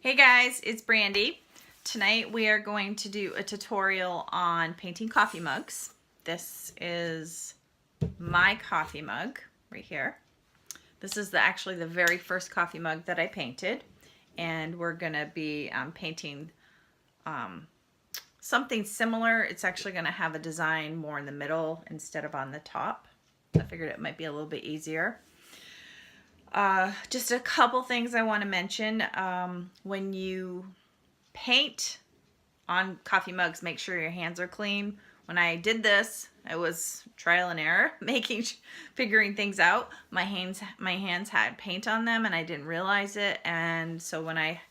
Hey guys, it's Brandy. Tonight we are going to do a tutorial on painting coffee mugs. This is my coffee mug right here. This is actually the very first coffee mug that I painted, and we're going to be painting something similar. It's actually going to have a design more in the middle instead of on the top. I figured it might be a little bit easier. Just a couple things I want to mention. When you paint on coffee mugs, make sure your hands are clean. When I did this, it was trial and error, figuring things out. My hands had paint on them and I didn't realize it. And so when I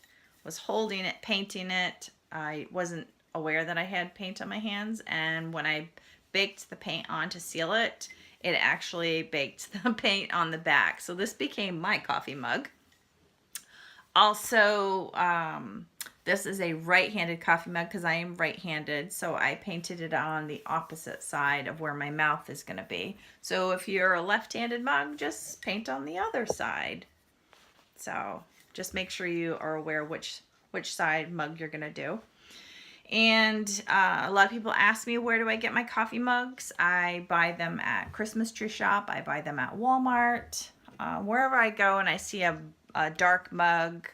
was holding it, painting it, I wasn't aware that I had paint on my hands. And when I baked the paint on to seal it, it actually baked the paint on the back. So this became my coffee mug. Also, this is a right-handed coffee mug because I am right-handed. So I painted it on the opposite side of where my mouth is going to be. So if you're a left-handed mug, just paint on the other side. So just make sure you are aware which side mug you're going to do. And a lot of people ask me, where do I get my coffee mugs? I buy them at Christmas Tree Shop. I buy them at Walmart. Wherever I go and I see a dark mug,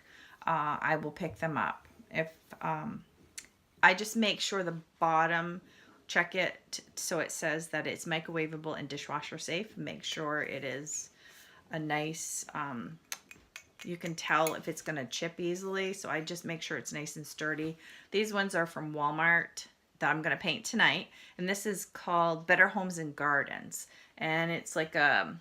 I will pick them up. If I just make sure the bottom, check it so it says that it's microwavable and dishwasher safe. Make sure it is a nice, you can tell if it's going to chip easily, so I just make sure it's nice and sturdy. These ones are from Walmart that I'm going to paint tonight, and this is called Better Homes and Gardens, and it's like a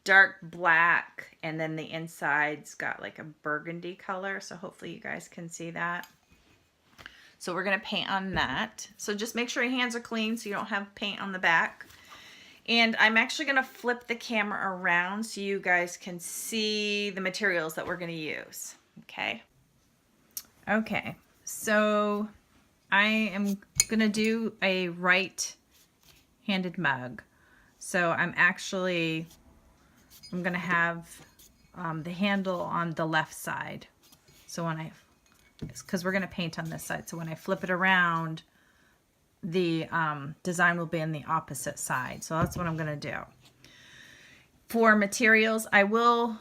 dark black, and then the inside's got like a burgundy color, so hopefully you guys can see that. So we're going to paint on that. So just make sure your hands are clean so you don't have paint on the back. And I'm actually going to flip the camera around so you guys can see the materials that we're going to use. Okay. Okay. So I am going to do a right-handed mug. So I'm going to have the handle on the left side. So because we're going to paint on this side. So when I flip it around, the design will be on the opposite side. So that's what I'm going to do. For materials, I will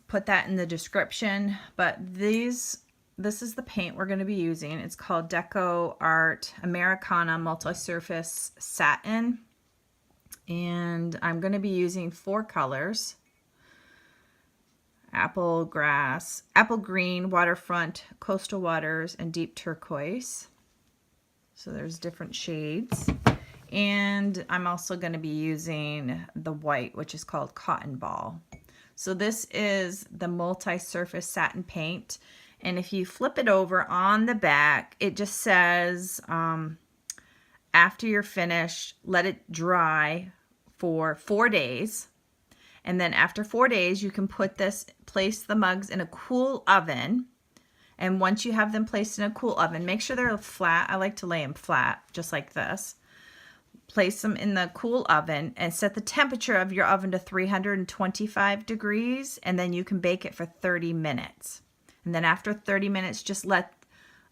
put that in the description, but this is the paint we're going to be using. It's called DecoArt Americana Multi-Surface Satin, and I'm going to be using 4 colors: apple green, waterfront, coastal waters, and deep turquoise. So there's different shades. And I'm also going to be using the white, which is called Cotton Ball. So this is the multi-surface satin paint. And if you flip it over on the back, it just says, after you're finished, let it dry for 4 days. And then after 4 days, you can place the mugs in a cool oven. And once you have them placed in a cool oven, make sure they're flat. I like to lay them flat, just like this. Place them in the cool oven and set the temperature of your oven to 325 degrees, and then you can bake it for 30 minutes. And then after 30 minutes, just let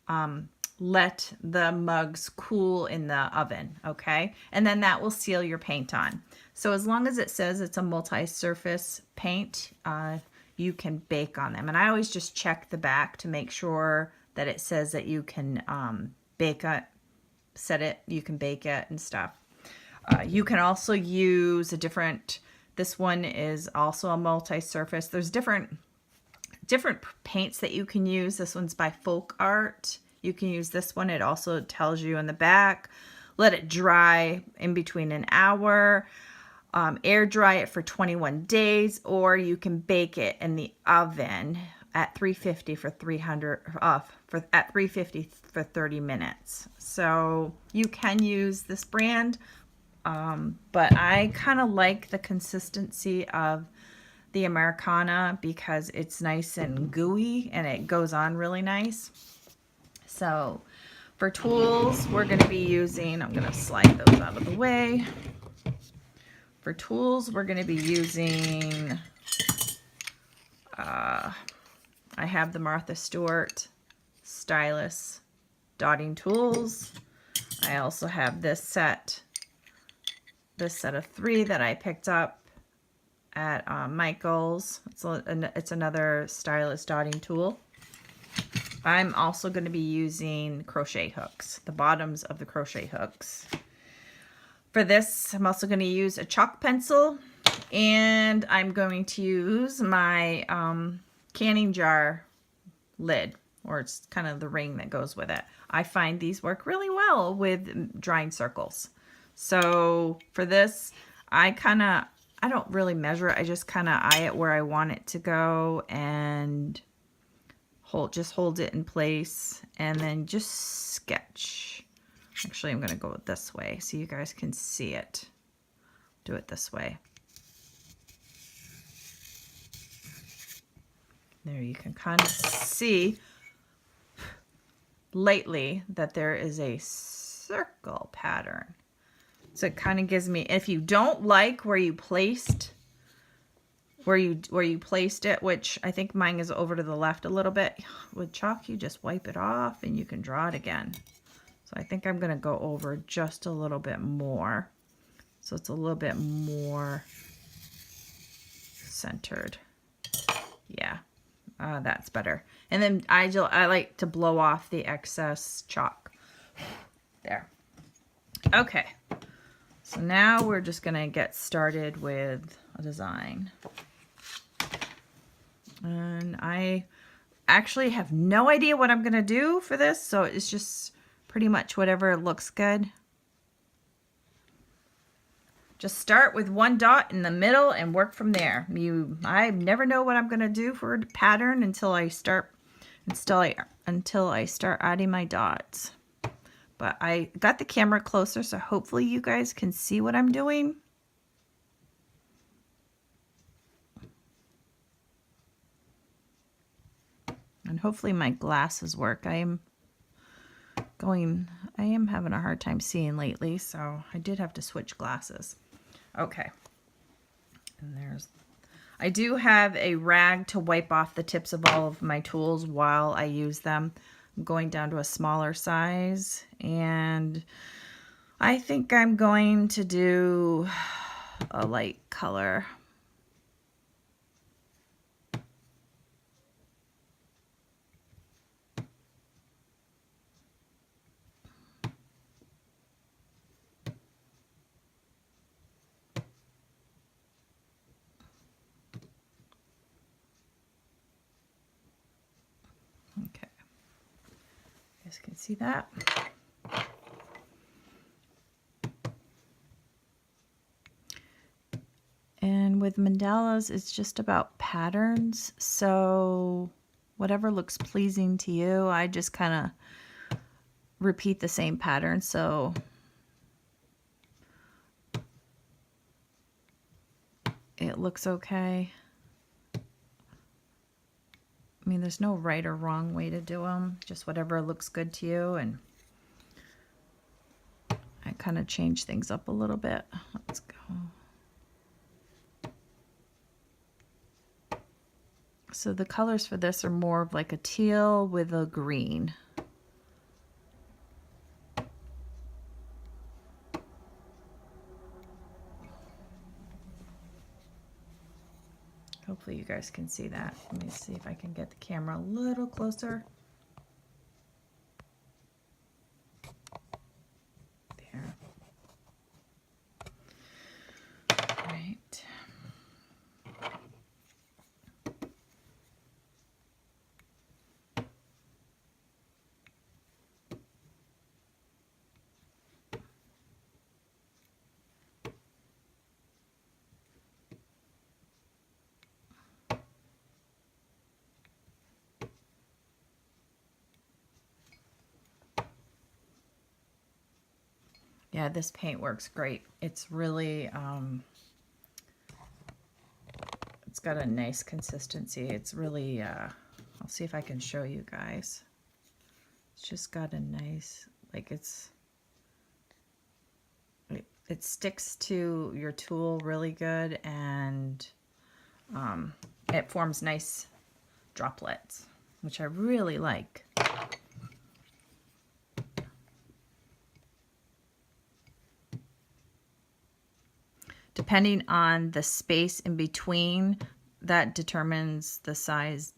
the mugs cool in the oven, okay? And then that will seal your paint on. So as long as it says it's a multi-surface paint, you can bake on them. And I always just check the back to make sure that it says that you can bake it, you can bake it and stuff. You can also use this one is also a multi-surface. There's different paints that you can use. This one's by Folk Art. You can use this one. It also tells you in the back, let it dry in between an hour. Air dry it for 21 days, or you can bake it in the oven at 350 for 30 minutes. So you can use this brand, but I kind of like the consistency of the Americana because it's nice and gooey and it goes on really nice. So for tools, we're going to be using, I'm going to slide those out of the way. For tools, we're going to be using I have the Martha Stewart Stylus dotting tools. I also have this set of 3 that I picked up at Michael's. It's another Stylus dotting tool. I'm also going to be using crochet hooks, the bottoms of the crochet hooks. For this, I'm also going to use a chalk pencil, and I'm going to use my canning jar lid, or it's kind of the ring that goes with it. I find these work really well with drawing circles. So for this, I don't really measure it. I just kind of eye it where I want it to go and just hold it in place and then just sketch. Actually, I'm going to go this way so you guys can see it. Do it this way. There you can kind of see lately that there is a circle pattern. So it kind of gives me, if you don't like where you placed it, which I think mine is over to the left a little bit, with chalk you just wipe it off and you can draw it again. So I think I'm going to go over just a little bit more, so it's a little bit more centered. Yeah, that's better. And then I like to blow off the excess chalk. There. Okay, so now we're just going to get started with a design. And I actually have no idea what I'm going to do for this, so it's just pretty much whatever looks good. Just start with one dot in the middle and work from there. I never know what I'm going to do for a pattern until I start adding my dots. But I got the camera closer, so hopefully you guys can see what I'm doing. And hopefully my glasses work. I am having a hard time seeing lately, so I did have to switch glasses. Okay. And I do have a rag to wipe off the tips of all of my tools while I use them. I'm going down to a smaller size, and I think I'm going to do a light color. Okay, you guys can see that. And with mandalas, it's just about patterns. So whatever looks pleasing to you, I just kind of repeat the same pattern. So it looks okay. I mean, there's no right or wrong way to do them, just whatever looks good to you. And I kind of change things up a little bit. Let's go. So the colors for this are more of like a teal with a green. Hopefully you guys can see that. Let me see if I can get the camera a little closer. There. All right. Yeah, this paint works great. It's really, it's got a nice consistency. It's really, I'll see if I can show you guys. It's just got a nice, like it sticks to your tool really good, and it forms nice droplets. which I really like. Depending on the space in between, that determines the size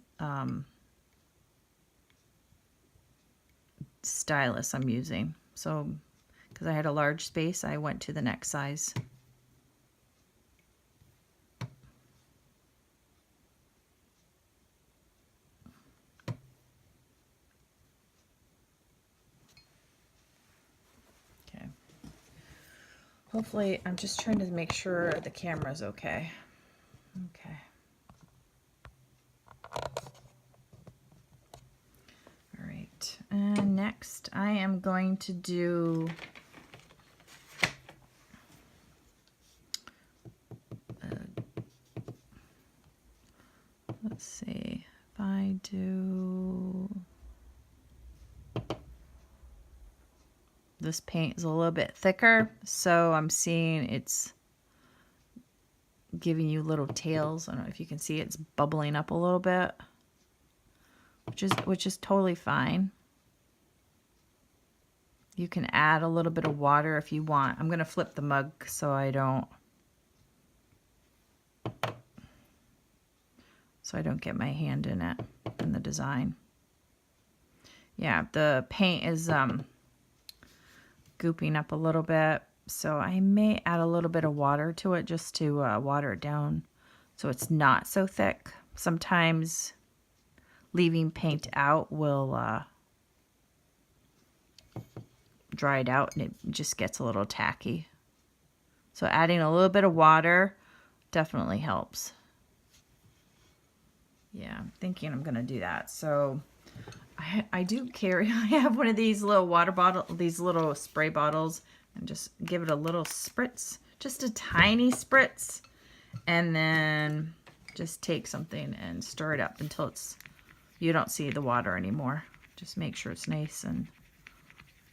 stylus I'm using. So, because I had a large space, I went to the next size. Okay. Hopefully, I'm just trying to make sure the camera's okay. Okay. All right. And next, I am going to do let's see if I do. This paint is a little bit thicker, so I'm seeing it's giving you little tails. I don't know if you can see it's bubbling up a little bit, which is totally fine. You can add a little bit of water if you want. I'm going to flip the mug so I don't get my hand in it in the design. Yeah, the paint is gooping up a little bit, so I may add a little bit of water to it just to water it down so it's not so thick. Sometimes leaving paint out will dry it out and it just gets a little tacky. So adding a little bit of water definitely helps. Yeah, I'm thinking I'm gonna do that. So I do carry, I have one of these little water bottle, these little spray bottles, and just give it a little spritz, just a tiny spritz, and then just take something and stir it up until you don't see the water anymore. Just make sure it's nice, and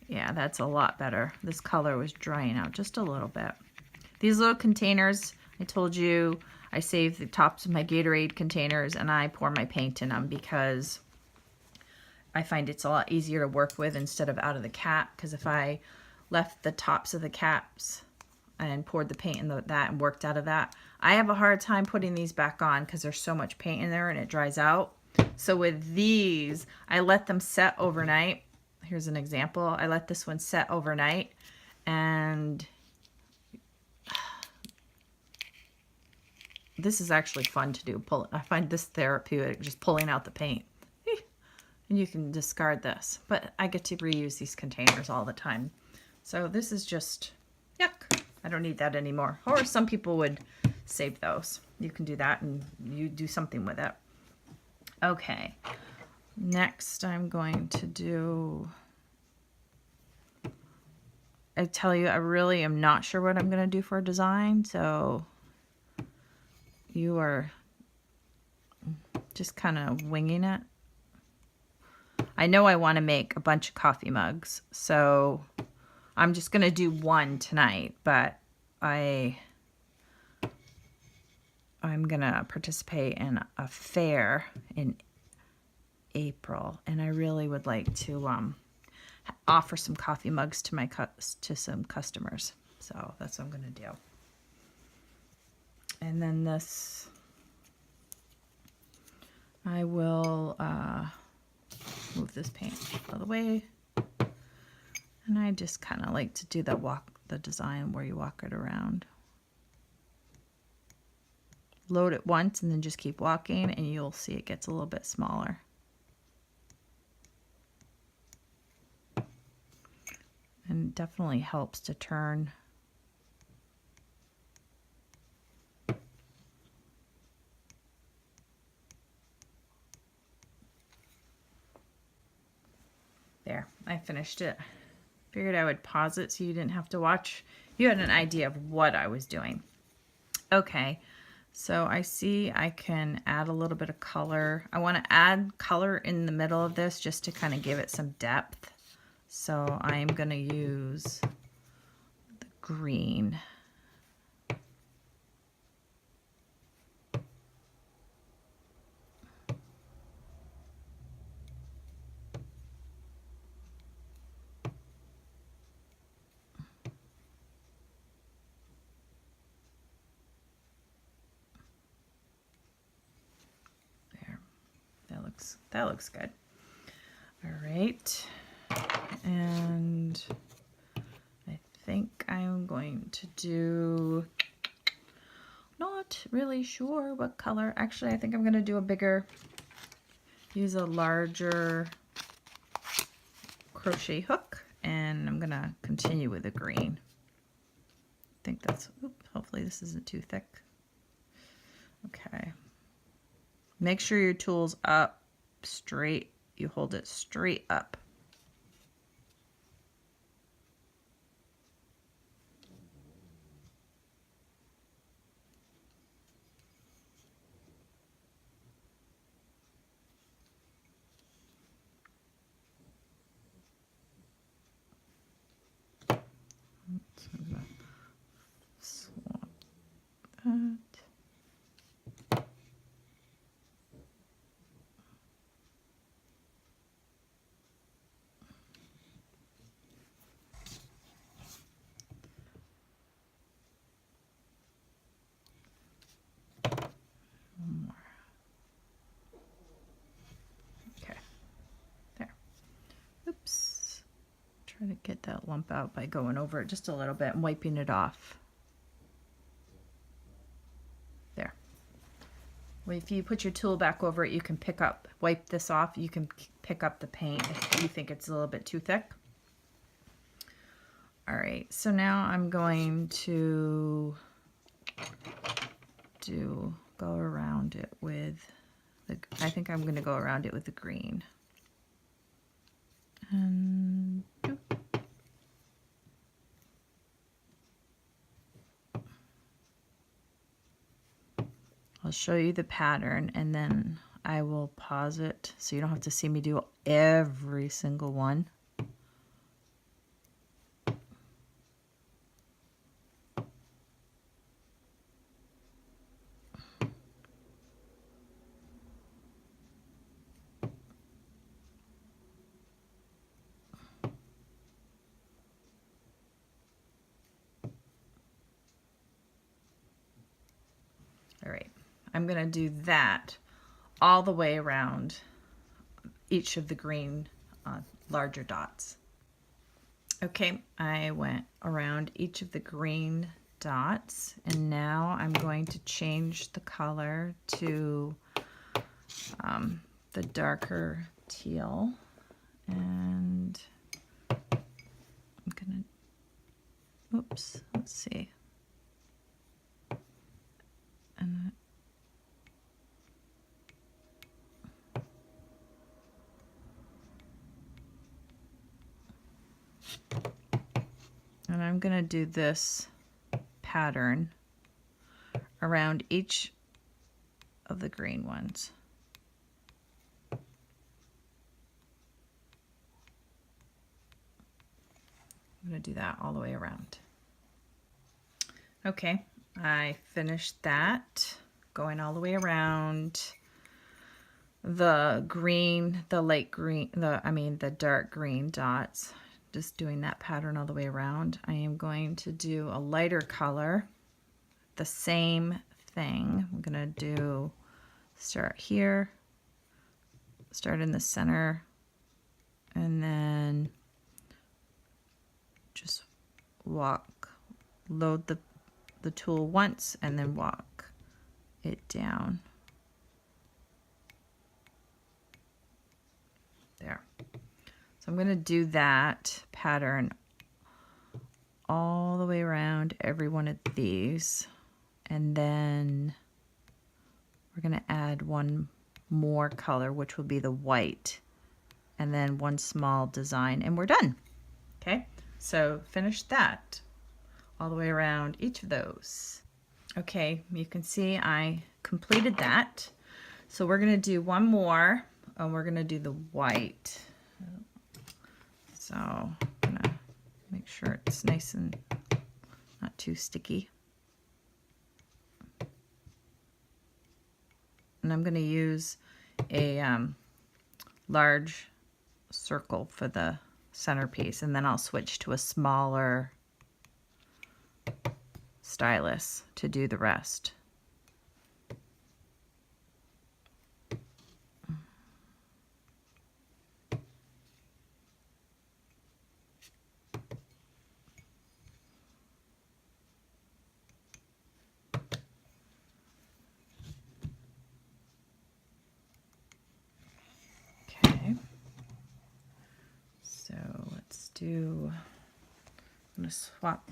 yeah, that's a lot better. This color was drying out just a little bit. These little containers, I told you, I save the tops of my Gatorade containers and I pour my paint in them because I find it's a lot easier to work with instead of out of the cap, because if I left the tops of the caps and poured the paint in that and worked out of that, I have a hard time putting these back on because there's so much paint in there and it dries out. So with these, I let them set overnight. Here's an example. I let this one set overnight, and this is actually fun to do. I find this therapeutic, just pulling out the paint. And you can discard this, but I get to reuse these containers all the time. So this is just, yuck, I don't need that anymore. Or some people would save those. You can do that and you do something with it. Okay, next I'm going to do, I tell you, I really am not sure what I'm going to do for a design, so you are just kind of winging it. I know I want to make a bunch of coffee mugs, so I'm just going to do one tonight, but I'm going to participate in a fair in April, and I really would like to offer some coffee mugs to some customers. So that's what I'm going to do. And then this, I will move this paint out of the way, and I just kind of like to do the design where you walk it around. Load it once and then just keep walking, and you'll see it gets a little bit smaller. And it definitely helps to turn. There, I finished it. Figured I would pause it so you didn't have to watch. You had an idea of what I was doing. Okay, so I see I can add a little bit of color. I want to add color in the middle of this just to kind of give it some depth. So I'm going to use the green. looks good. All right, and I think I'm going to do, not really sure what color. Actually, I think I'm going to do a bigger, use a larger crochet hook, and I'm going to continue with the green. I think that's, oops, hopefully this isn't too thick. Okay. Make sure your tool's up straight. You hold it straight up. So I'm gonna swap that. One more. Okay, there. Oops. Try to get that lump out by going over it just a little bit and wiping it off. There. Well, if you put your tool back over it, you can wipe this off. You can pick up the paint if you think it's a little bit too thick. All right, so now I'm going to go around it with the, I think I'm going to go around it with the green. And I'll show you the pattern and then I will pause it so you don't have to see me do every single one. All right, I'm gonna do that all the way around each of the green larger dots. Okay, I went around each of the green dots and now I'm going to change the color to the darker teal, and I'm gonna, oops, let's see. And I'm going to do this pattern around each of the green ones. I'm going to do that all the way around. Okay, I finished that, going all the way around the green, the light green, the dark green dots. Just doing that pattern all the way around. I am going to do a lighter color, the same thing. I'm gonna start here, start in the center, and then just load the tool once and then walk it down. There. So I'm going to do that pattern all the way around every one of these. And then we're going to add one more color, which will be the white. And then one small design, and we're done. Okay, so finish that all the way around each of those. Okay, you can see I completed that. So we're going to do one more, and we're going to do the white. So I'm gonna make sure it's nice and not too sticky. And I'm gonna use a large circle for the centerpiece, and then I'll switch to a smaller stylus to do the rest. I'm going to swap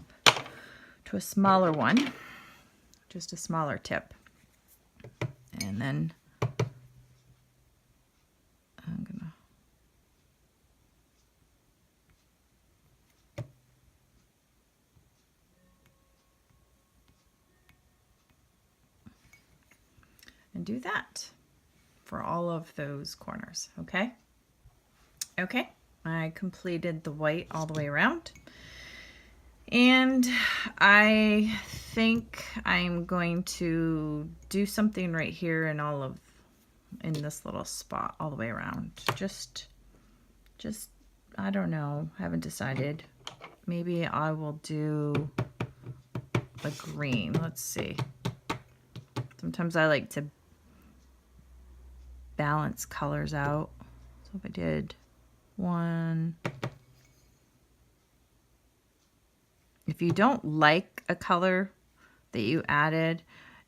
to a smaller one, just a smaller tip. And then I'm going to and do that for all of those corners, okay? Okay, I completed the white all the way around. And I think I'm going to do something right here in this little spot all the way around. Just, I don't know, haven't decided. Maybe I will do a green, let's see. Sometimes I like to balance colors out. So if I did one, if you don't like a color that you added,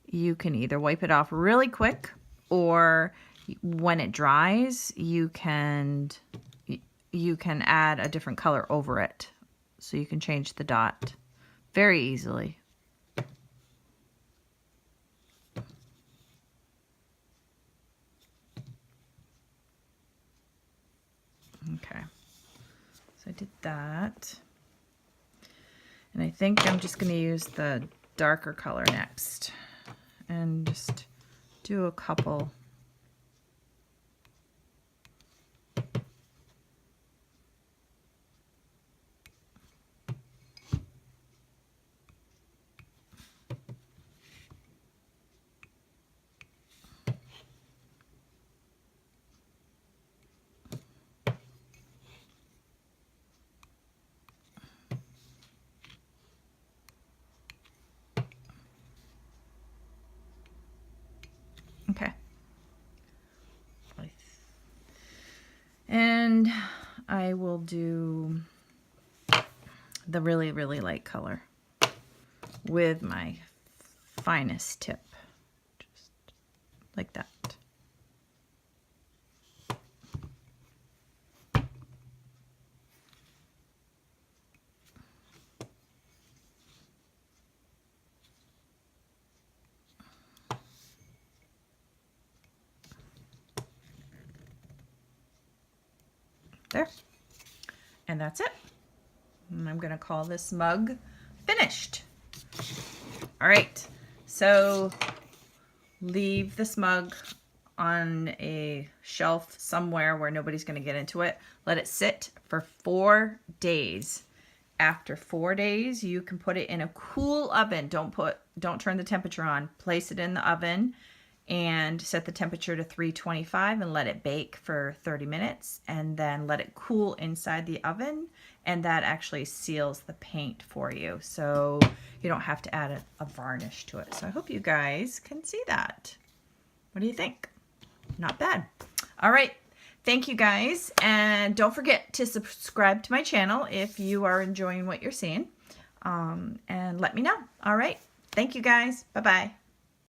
you can either wipe it off really quick, or when it dries, you can add a different color over it. So you can change the dot very easily. Okay, so I did that. And I think I'm just going to use the darker color next and just do a couple. Okay. And I will do the really, really light color with my finest tip, just like that. There. And that's it. And I'm going to call this mug finished. All right. So leave this mug on a shelf somewhere where nobody's going to get into it. Let it sit for 4 days. After 4 days, you can put it in a cool oven. Don't turn the temperature on. Place it in the oven and set the temperature to 325 and let it bake for 30 minutes, and then let it cool inside the oven, and that actually seals the paint for you, so you don't have to add a varnish to it. So I hope you guys can see that. What do you think? Not bad. All right, thank you guys, and don't forget to subscribe to my channel if you are enjoying what you're seeing, and let me know. All right, thank you guys. Bye-bye.